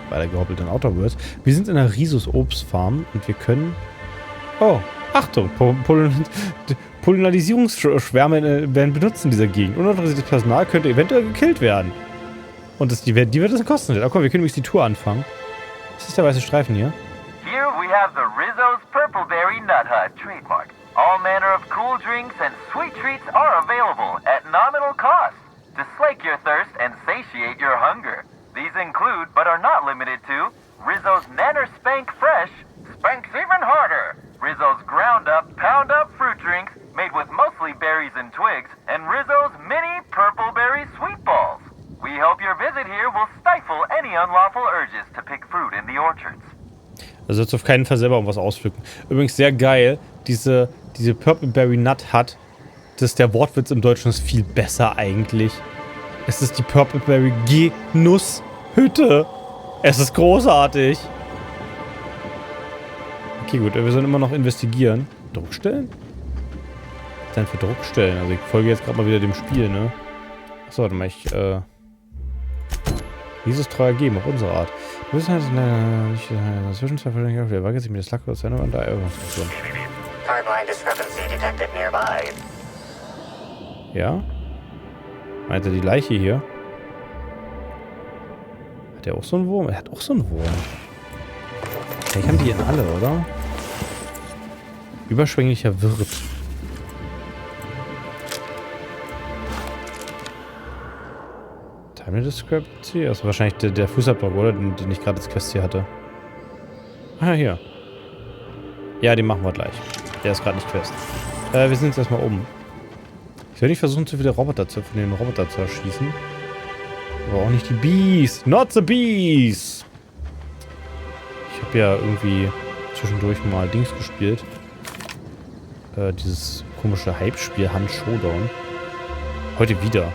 weitergehoppelt in Outer Worlds. Wir sind in der Risus Obstfarm und wir können... Oh, Achtung! Pollinisierungsschwärme werden benutzt in dieser Gegend. Unautorisiertes Personal könnte eventuell gekillt werden. Und die wird das kosten. Oh, komm, wir können übrigens die Tour anfangen. Was ist der weiße Streifen hier? Here we have the Rizzo's Purpleberry Nut Hut trademark. All manner of cool drinks and sweet treats are available at nominal cost to slake your thirst and satiate your hunger. These include, but are not limited to, Rizzo's Nanner Spank Fresh, spanks even harder, Rizzo's Ground Up, Pound Up fruit drinks made with mostly berries and twigs, and Rizzo's Mini Purpleberry Sweet Balls. We hope your visit here will stifle any unlawful urges to pick fruit in the orchards. Also jetzt auf keinen Fall selber was auspflücken. Übrigens sehr geil, diese Purpleberry Nut Hut, der Wortwitz im Deutschen ist viel besser eigentlich. Es ist die Purpleberry Genusshütte. Es ist großartig. Okay, gut, wir sollen immer noch investigieren. Druckstellen? Was denn für Druckstellen? Also ich folge jetzt gerade mal wieder dem Spiel, ne? Achso, warte mal, dieses treuer geben auf unsere Art. Du bist halt nicht dazwischen zwei Verständliche auf der Waage, sich mit der Slacke aus seiner und da irgendwas. Ja? Meint er die Leiche hier? Hat er auch so einen Wurm? Er hat auch so einen Wurm. Vielleicht haben die ihn alle, oder? Überschwänglicher Wirt. Time Discrepancy? Also wahrscheinlich der Fußabdruck, oder? Den ich gerade als Quest hier hatte. Ah, hier. Ja, den machen wir gleich. Der ist gerade nicht Quest. Wir sind jetzt erstmal oben. Ich werde nicht versuchen, zu viele Roboter von den Robotern zu erschießen. Aber auch nicht die Bees. Not the Bees! Ich habe ja irgendwie zwischendurch mal Dings gespielt. Dieses komische Hype-Spiel Hand Showdown. Heute wieder.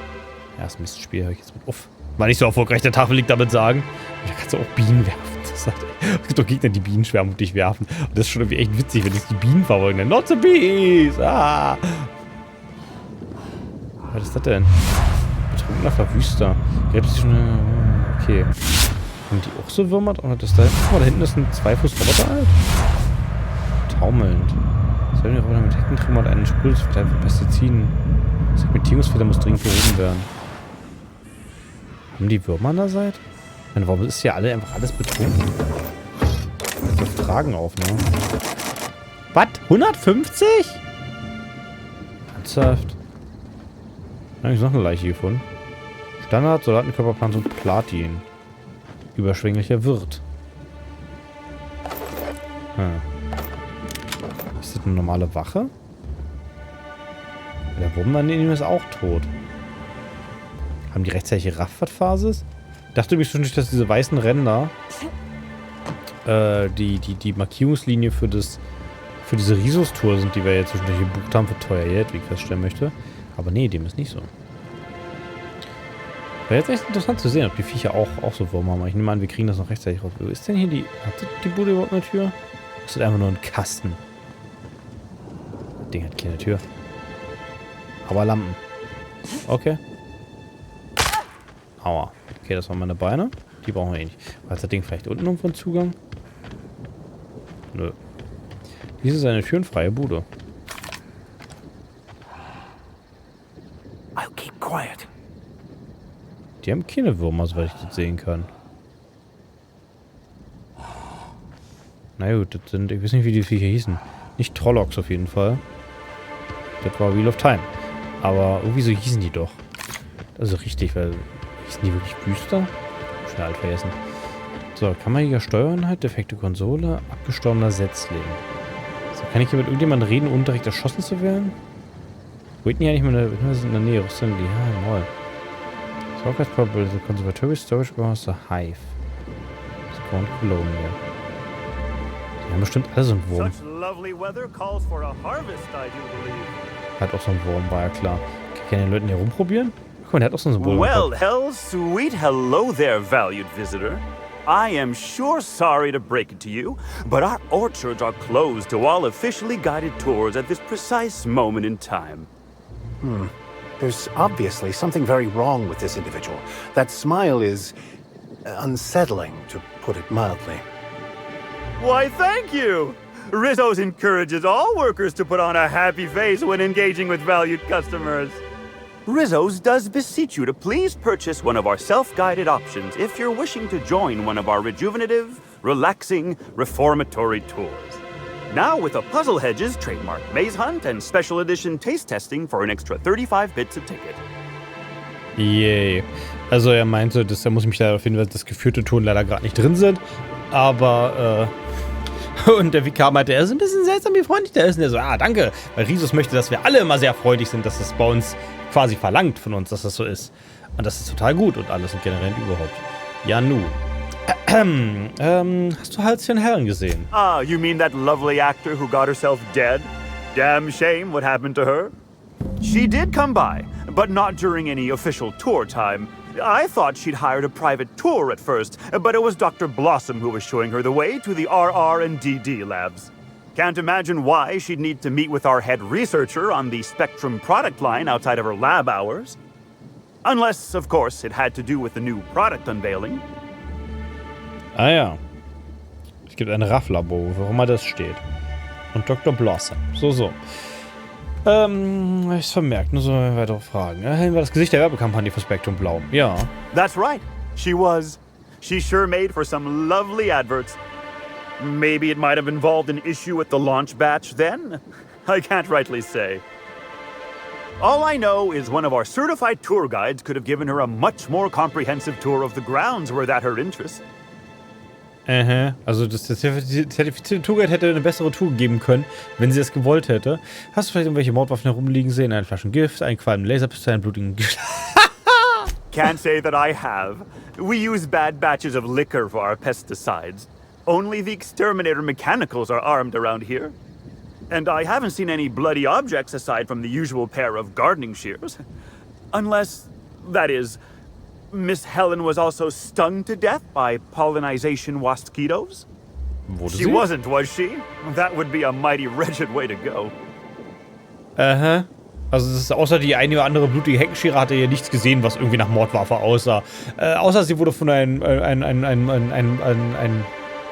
Ja, das Mistspiel höre ich jetzt mit auf. War nicht so erfolgreich, der Tafel liegt damit sagen. Da kannst du auch Bienen werfen. Es gibt doch Gegner, die Bienen schwärmen und dich werfen. Und das ist schon irgendwie echt witzig, wenn es die Bienen verfolgen. Not the Bees! Ah! Was ist das denn? Betrunkener Verwüster. Okay. Haben die auch so Würmer? Oder das da hinten? Guck mal, da hinten ist ein 2-Fuß-Roboter alt. Taumelnd. Sollen die Roboter mit Heckentrimmer und einen Sprühungsverteil für Pestiziden? Segmentierungsfehler muss dringend behoben werden. Haben die Würmer an der Seite? Ich meine, warum ist hier einfach alles betrunken? Wir fragen auf, ne? Was? 150? Ernsthaft? Da habe ich noch eine Leiche gefunden. Standard, Soldatenkörperplan und Platin. Überschwänglicher Wirt. Ist das eine normale Wache? Der Wurm daneben ist auch tot. Haben die rechtzeitig gerafft, was Phase ist? Ich dachte übrigens schon nicht, dass diese weißen Ränder die Markierungslinie für diese Risus-Tour sind, die wir jetzt zwischendurch gebucht haben für teuer Geld, wie ich feststellen möchte. Aber nee, dem ist nicht so. Wäre jetzt echt interessant zu sehen, ob die Viecher auch so Wurm haben. Ich nehme an, wir kriegen das noch rechtzeitig raus. Wo ist denn hier hat die Bude überhaupt eine Tür? Das ist einfach nur ein Kasten. Das Ding hat keine Tür. Aber Lampen. Okay. Aua. Okay, das waren meine Beine. Die brauchen wir eh nicht. War das Ding vielleicht unten irgendwo einen Zugang? Nö. Dies ist eine türenfreie Bude. I'll keep quiet. Die haben keine Würmer, soweit ich das sehen kann. Na gut, das sind... Ich weiß nicht, wie die Viecher hießen. Nicht Trollocks auf jeden Fall. Das war Wheel of Time. Aber irgendwie so hießen die doch. Also richtig, weil... Hießen die wirklich Büster? Schnell alt vergessen. So, Kammerjäger Steuereinheit, defekte Konsole, abgestorbener Setzling. So, kann ich hier mit irgendjemandem reden, ohne direkt erschossen zu werden? Wollten die ja nicht mal in der Nähe. Rüstung, die... Ja, moll. Sorgers Purple, the Conservatory Storage Warehouse, the Hive. Das Ground Colonial. Die haben bestimmt alle so einen Wurm. Hat auch so einen Wurm, war ja klar. Kann ich den Leuten hier rumprobieren? Guck mal, der hat auch so einen Wurm. Well, sweet hello there, valued visitor. I am sure sorry to break it to you, but our orchards are closed to all officially guided tours at this precise moment in time. There's obviously something very wrong with this individual. That smile is unsettling, to put it mildly. Why, thank you! Rizzo's encourages all workers to put on a happy face when engaging with valued customers. Rizzo's does beseech you to please purchase one of our self-guided options if you're wishing to join one of our rejuvenative, relaxing, reformatory tours. Now with a Puzzle Hedges trademark maze hunt and special edition taste testing for an extra 35 bits a ticket. Yay. Also er meinte, da muss ich mich leider auf hinweisen, dass geführte Touren leider gerade nicht drin sind. Aber, und der Vikar meinte, er ist ein bisschen seltsam, wie freundlich der ist. Und er so, danke. Weil Risus möchte, dass wir alle immer sehr freundlich sind, dass es bei uns quasi verlangt von uns, dass das so ist. Und das ist total gut und alles und generell überhaupt. Ja, nu. Hast du Halschen Herren gesehen? Ah, you mean that lovely actor who got herself dead? Damn shame what happened to her. She did come by, but not during any official tour time. I thought she'd hired a private tour at first, but it was Dr. Blossom who was showing her the way to the RR and DD labs. Can't imagine why she'd need to meet with our head researcher on the Spectrum product line outside of her lab hours. Unless, of course, it had to do with the new product unveiling. Ah ja. Es gibt ein Rafflabor, wo immer das steht. Und Dr. Blossom. So. Ich vermerkt, nur so weitere Fragen. War das Gesicht der Werbekampagne für Spektrum Blau. Ja. That's right. She was. She sure made for some lovely adverts. Maybe it might have involved an issue with the launch batch then? I can't rightly say. All I know is one of our certified tour guides could have given her a much more comprehensive tour of the grounds were that her interest. Also das zertifizierte Tourguide hätte eine bessere Tour geben können, wenn sie es gewollt hätte. Hast du vielleicht irgendwelche Mordwaffen herumliegen sehen? Eine Flasche Gift, einen qualmen Laserpistole, einen blutigen Can't say that I have. We use bad batches of liquor for our pesticides. Only the exterminator mechanicals are armed around here. And I haven't seen any bloody objects aside from the usual pair of gardening shears. Unless, that is, Miss Helen was also stung to death by pollinization mosquitoes? She wasn't, was she? That would be a mighty wretched way to go. Also das ist, außer die eine oder andere blutige Heckenschere hat er hier nichts gesehen, was irgendwie nach Mordwaffe aussah. Außer sie wurde von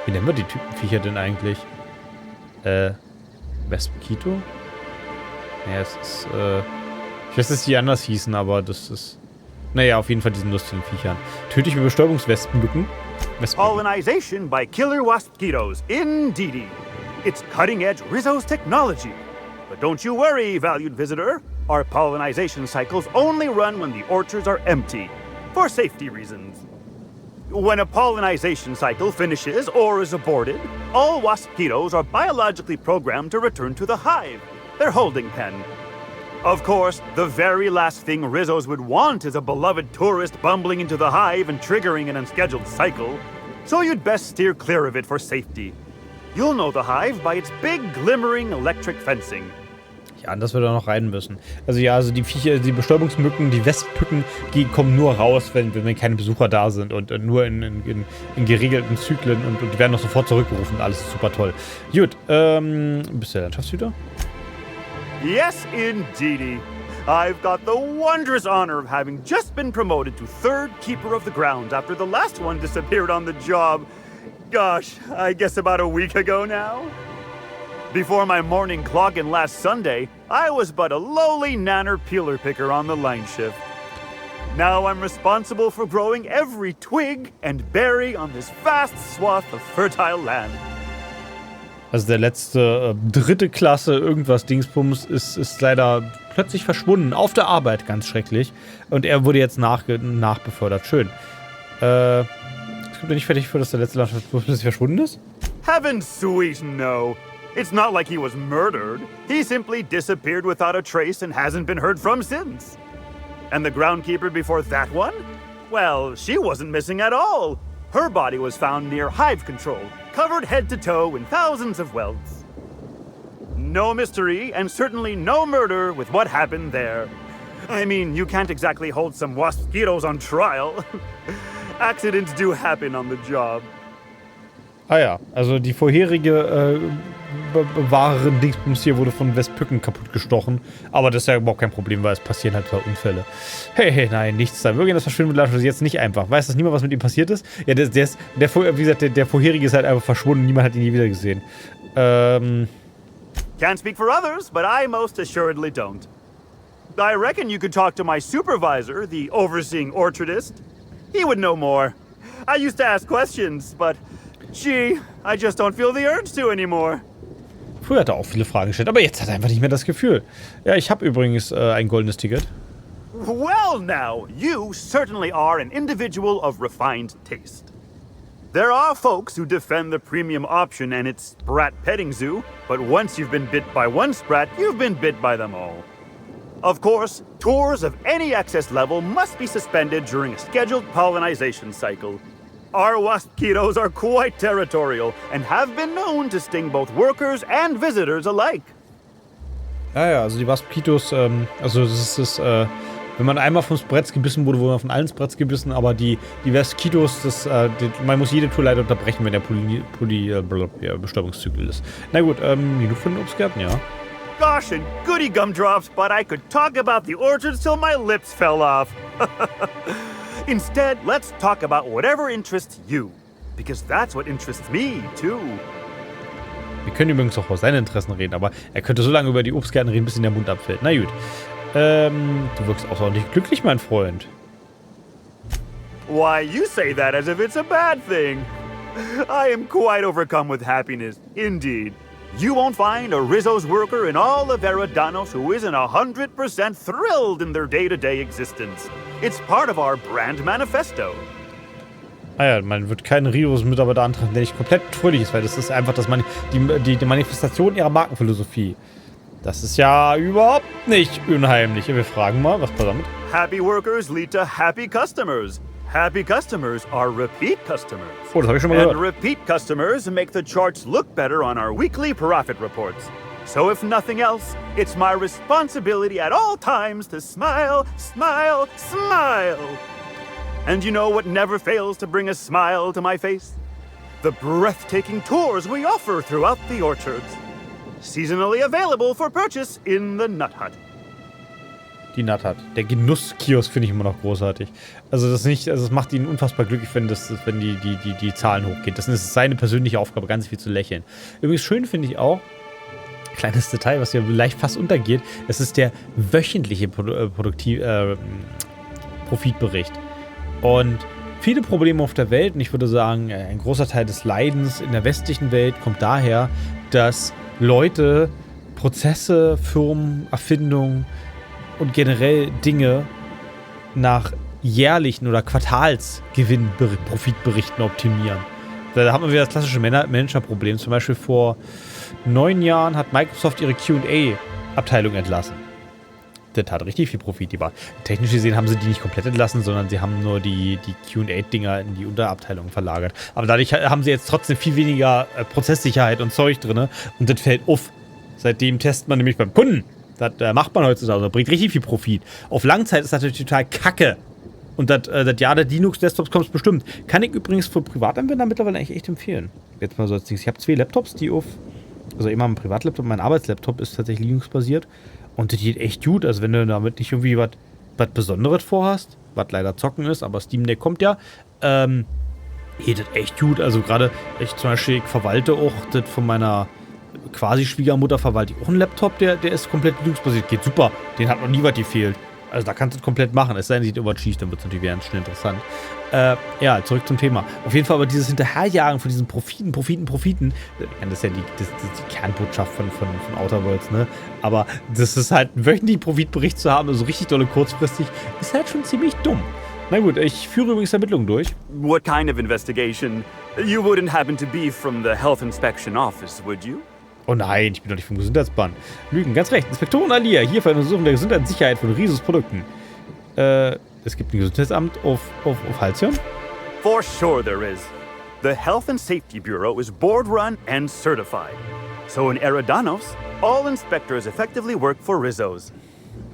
wie nennen wir die Typenviecher denn eigentlich? Mosquito? Ja, es ist, ich weiß, dass die anders hießen, aber das ist... Naja, auf jeden Fall diesen lustigen Viechern. Tödliche Bestäubungswespenmücken. Pollinization by killer mosquitoes, indeedy. It's cutting-edge Rizzo's technology. But don't you worry, valued visitor. Our pollinization cycles only run when the orchards are empty, for safety reasons. When a pollinization cycle finishes or is aborted, all mosquitoes are biologically programmed to return to the hive, their holding pen. Of course, the very last thing Rizzo's would want is a beloved tourist bumbling into the hive and triggering an unscheduled cycle, so you'd best steer clear of it for safety. You'll know the hive by its big, glimmering electric fencing. Ja, das wird er noch rein müssen. Also ja, also die Viecher, die Bestäubungsmücken, die Wespenmücken, die kommen nur raus, wenn keine Besucher da sind und nur in geregelten Zyklen und die werden noch sofort zurückgerufen. Alles ist super toll. Gut, bist du der Landschaftshüter? Yes, indeedy. I've got the wondrous honor of having just been promoted to third keeper of the grounds after the last one disappeared on the job. Gosh, I guess about a week ago now? Before my morning clock-in last Sunday, I was but a lowly nanner peeler picker on the line shift. Now I'm responsible for growing every twig and berry on this vast swath of fertile land. Also der letzte dritte Klasse irgendwas Dingsbums ist leider plötzlich verschwunden. Auf der Arbeit, ganz schrecklich. Und er wurde jetzt nachbefördert. Schön. Es gibt ja nicht fertig für, dass der letzte Landschaftsbus plötzlich verschwunden ist? Heaven sweet no. It's not like he was murdered. He simply disappeared without a trace and hasn't been heard from since. And the groundkeeper before that one? Well, she wasn't missing at all. Her body was found near hive control, covered head to toe in thousands of welts. No mystery, and certainly no murder with what happened there. I mean, you can't exactly hold some mosquitoes on trial. Accidents do happen on the job. Ah ja, also die vorherige wahren Dingsbums hier wurde von Westpücken kaputt gestochen. Aber das ist ja überhaupt kein Problem, weil es passieren halt Unfälle. Hey, nein, nichts da. Wirklich, das Verschwinden ist jetzt nicht einfach. Weiß das niemand, was mit ihm passiert ist? Ja, wie gesagt, der vorherige ist halt einfach verschwunden. Niemand hat ihn je wieder gesehen. Can't speak for others, but I most assuredly don't. I reckon you could talk to my supervisor, the overseeing orchardist. He would know more. I used to ask questions, but gee, I just don't feel the urge to anymore. Früher hat er auch viele Fragen gestellt, aber jetzt hat er einfach nicht mehr das Gefühl. Ja, ich habe übrigens ein goldenes Ticket. Well now, you certainly are an individual of refined taste. There are folks who defend the premium option and its sprat petting zoo, but once you've been bit by one sprat, you've been bit by them all. Of course, tours of any excess level must be suspended during a scheduled pollinization cycle. Our wasp-ketos are quite territorial and have been known to sting both workers and visitors alike. Ja, also die Wasp-Ketos, also das ist, wenn man einmal vom Spratz gebissen wurde, wurde man von allen Spratz gebissen, aber die Wasp-Ketos, man muss jede Tour leider unterbrechen, wenn der Bestäubungszyklus ist. Na gut, genug von den Obstgärten, ja. Gosh and goody gumdrops, but I could talk about the orchards till my lips fell off. Instead, let's talk about whatever interests you. Because that's what interests me, too. Wir können übrigens auch aus seinen Interessen reden, aber er könnte so lange über die Obstgärten reden, bis ihm der Mund abfällt. Na gut. Du wirkst außerordentlich glücklich, mein Freund. Why, you say that as if it's a bad thing. I am quite overcome with happiness, indeed. You won't find a Rizzo's worker in all of Eridanos who isn't 100% thrilled in their day-to-day existence. It's part of our brand manifesto. Ah ja, man wird keinen Rizzo's-Mitarbeiter antreffen, der nicht komplett fröhlich ist, weil das ist einfach die Manifestation ihrer Markenphilosophie. Das ist ja überhaupt nicht unheimlich. Wir fragen mal, was passiert damit? Happy workers lead to happy customers. Happy customers are repeat customers. Oh, das habe ich schon mal gehört. And repeat customers make the charts look better on our weekly profit reports. So if nothing else, it's my responsibility at all times to smile, smile, smile. And you know what never fails to bring a smile to my face? The breathtaking tours we offer throughout the orchards. Seasonally available for purchase in the Nut Hut. Die Nut Hut. Der Genusskiosk finde ich immer noch großartig. Also es macht ihn unfassbar glücklich, wenn die Zahlen hochgehen. Das ist seine persönliche Aufgabe, ganz viel zu lächeln. Übrigens schön finde ich auch, kleines Detail, was hier vielleicht fast untergeht, es ist der wöchentliche Profitbericht. Und viele Probleme auf der Welt, und ich würde sagen, ein großer Teil des Leidens in der westlichen Welt kommt daher, dass Leute, Prozesse, Firmen, Erfindungen und generell Dinge nach jährlichen oder Quartalsgewinn-Profitberichten optimieren. Da haben wir wieder das klassische Managerproblem. Zum Beispiel vor 9 Jahren hat Microsoft ihre Q&A-Abteilung entlassen. Das hat richtig viel Profit. Technisch gesehen haben sie die nicht komplett entlassen, sondern sie haben nur die Q&A-Dinger in die Unterabteilung verlagert. Aber dadurch haben sie jetzt trotzdem viel weniger Prozesssicherheit und Zeug drin. Und das fällt auf. Seitdem testet man nämlich beim Kunden. Das macht man heutzutage. Das bringt richtig viel Profit. Auf Langzeit ist das natürlich total kacke. Und das Jahr der Linux-Desktops kommt bestimmt. Kann ich übrigens für Privatanwender mittlerweile eigentlich echt empfehlen. Jetzt mal so als Dings. Ich habe 2 Laptops, die also immer ein Privatlaptop, mein Arbeitslaptop ist tatsächlich Linux-basiert. Und das geht echt gut. Also wenn du damit nicht irgendwie was Besonderes vorhast, was leider zocken ist, aber Steam Deck kommt ja, geht das echt gut. Also gerade, ich verwalte auch das von meiner quasi Schwiegermutter, verwalte ich auch einen Laptop, der ist komplett Linux-basiert. Geht super. Den hat noch nie was gefehlt. Also da kannst du das komplett machen. Es sei denn, sieht überschießt, dann wird es natürlich ganz schnell interessant. Ja, zurück zum Thema. Auf jeden Fall aber dieses Hinterherjagen von diesen Profiten. Das ist ja die Kernbotschaft von Outer Worlds, ne? Aber das ist halt, einen wöchentlichen Profitbericht zu haben, also richtig dolle kurzfristig, ist halt schon ziemlich dumm. Na gut, ich führe übrigens Ermittlungen durch. What kind of investigation? You wouldn't happen to be from the Health Inspection Office, would you? Oh nein, ich bin doch nicht vom Gesundheitsbahn. Lügen, ganz recht. Inspektorin Alia, hier für eine Untersuchung der Gesundheitssicherheit von Rizzo's Produkten. Es gibt ein Gesundheitsamt auf Halcyon? For sure there is. The Health and Safety Bureau is board-run and certified. So in Eridanos, all inspectors effectively work for Rizzo's.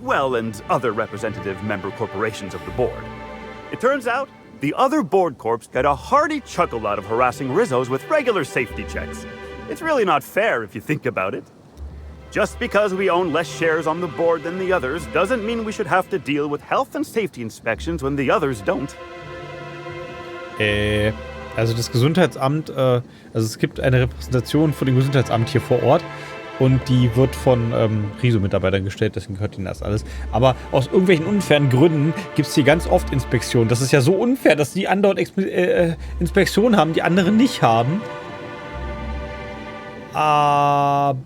Well, and other representative member corporations of the board. It turns out, the other board corps get a hearty chuckle out of harassing Rizzo's with regular safety checks. It's really not fair if you think about it. Just because we own less shares on the board than the others doesn't mean we should have to deal with health and safety inspections when the others don't. Also das Gesundheitsamt, also es gibt eine Repräsentation von dem Gesundheitsamt hier vor Ort und die wird von Riso-Mitarbeitern gestellt, deswegen gehört ihnen das alles. Aber aus irgendwelchen unfairen Gründen gibt es hier ganz oft Inspektionen. Das ist ja so unfair, dass die andauernd Inspektionen haben, die andere nicht haben. Aber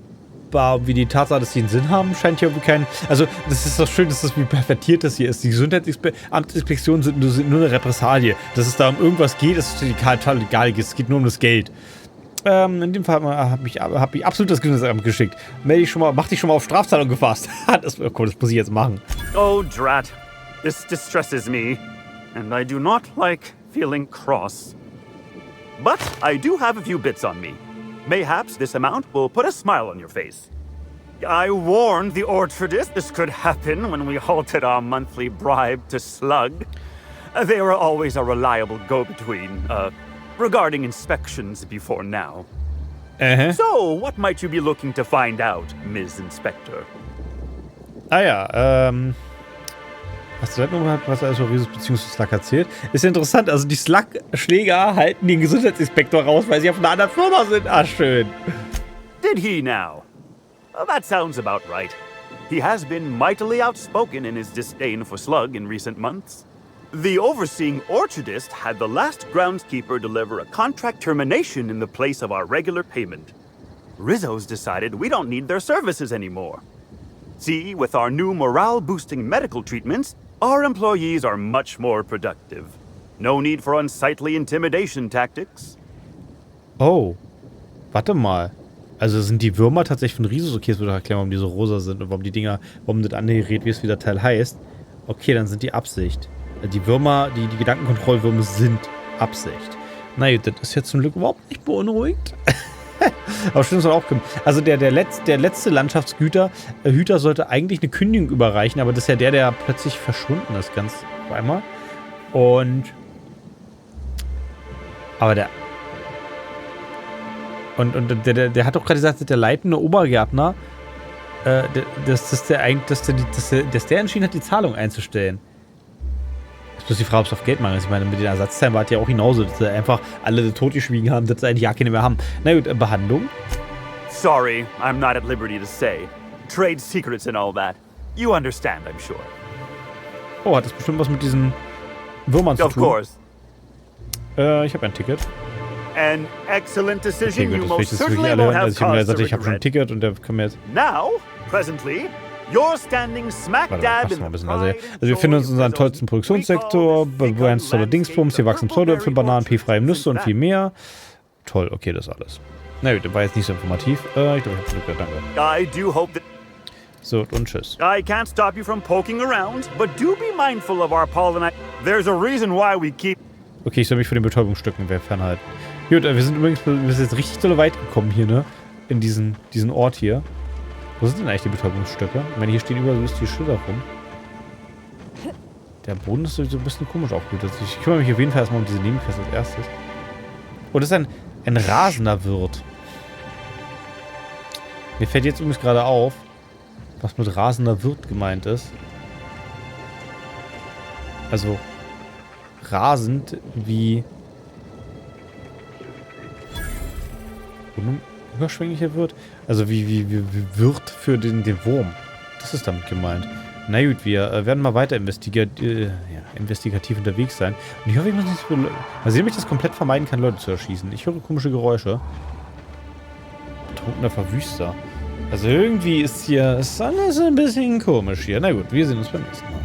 wie die Tatsache, dass sie einen Sinn haben, scheint hier irgendwie kein... Also, das ist doch schön, dass das wie pervertiert das hier ist. Die Gesundheitsamtsinspektionen sind nur eine Repressalie. Dass es da um irgendwas geht, ist total egal. Es geht nur um das Geld. In dem Fall habe ich absolut das Gesundheitsamt geschickt. Mach dich schon mal auf Strafzahlung gefasst. Das muss ich jetzt machen. Oh, drat. This distresses me. And I do not like feeling cross. But I do have a few bits on me. Mayhaps this amount will put a smile on your face. I warned the orchardist this could happen when we halted our monthly bribe to Slug. They were always a reliable go-between, regarding inspections before now. So, what might you be looking to find out, Ms. Inspector? Hast du das nochmal, was er über Risos bzw. Slug erzählt? Ist ja interessant, also die Slug-Schläger halten den Gesundheitsinspektor raus, weil sie auf einer anderen Firma sind. Ah, schön. Did he now? That sounds about right. He has been mightily outspoken in his disdain for Slug in recent months. The overseeing orchardist had the last groundskeeper deliver a contract termination in the place of our regular payment. Rizzo's decided we don't need their services anymore. See, with our new morale-boosting medical treatments, our employees are much more productive. No need for unsightly intimidation tactics. Oh, warte mal. Also sind die Würmer tatsächlich von Risos? Okay, jetzt würde ich erklären, warum die so rosa sind und warum das andere Gerät, wie es wieder Teil heißt. Okay, dann sind die Absicht. Die Würmer, die Gedankenkontrollwürmer sind Absicht. Na gut, das ist jetzt zum Glück überhaupt nicht beunruhigt. Aber stimmt, soll auch kommen. Also der letzte Landschaftshüter sollte eigentlich eine Kündigung überreichen, aber das ist ja der plötzlich verschwunden ist, ganz auf einmal. Aber der hat doch gerade gesagt, der leitende Obergärtner, dass der entschieden hat, die Zahlung einzustellen. Ist bloß die Frage, ob es auf Geld mangelt. Ich meine, mit den Ersatzteilen war es ja auch genauso, dass sie einfach alle totgeschwiegen haben, dass sie eigentlich ja keine mehr haben. Na gut, Behandlung. Sorry, I'm not at liberty to say. Trade secrets and all that. You understand, I'm sure. Oh, hat das bestimmt was mit diesen Würmern zu tun? Of course. Ich habe ein Ticket. An excellent decision. Okay, You gut, most das will ich certainly alle won't hören. have Also ich habe mir cause gesagt, to ich habe schon ein regret. Ticket und der kann mir jetzt... Now, presently, you're standing smack dab in the Also wir finden uns in unserem tollsten Produktionssektor, ganz tolle Dingsbums, hier wachsen Pseudoäpfel, Bananen, P-freie Nüsse und viel mehr. Toll, okay, das alles. Na gut, das war jetzt nicht so informativ. Ich glaube, ich habe Glück, danke. I do hope that... So, und tschüss. I can't stop you from poking around, but do be mindful of our pollination. There's a reason why we keep... Okay, ich soll mich von den Betäubungsstücken fernhalten. Gut, wir sind jetzt richtig dolle weit gekommen hier, ne? In diesen Ort hier. Wo sind denn eigentlich die Betäubungsstöcke? Ich meine, hier stehen überall so die Schilder rum. Der Boden ist so ein bisschen komisch aufgebaut. Ich kümmere mich auf jeden Fall erstmal um diese Nebenquest als erstes. Oh, das ist ein rasender Wirt. Mir fällt jetzt übrigens gerade auf, was mit rasender Wirt gemeint ist. Also rasend wie überschwänglicher Wirt. Also wie Wirt für den Wurm. Das ist damit gemeint. Na gut, wir werden mal weiter investigativ unterwegs sein. Und ich hoffe, ich muss nicht so... Mal sehen, ob ich das komplett vermeiden kann, Leute zu erschießen. Ich höre komische Geräusche. Betrunkener Verwüster. Also irgendwie ist hier... Ist alles ein bisschen komisch hier. Na gut, wir sehen uns beim nächsten Mal.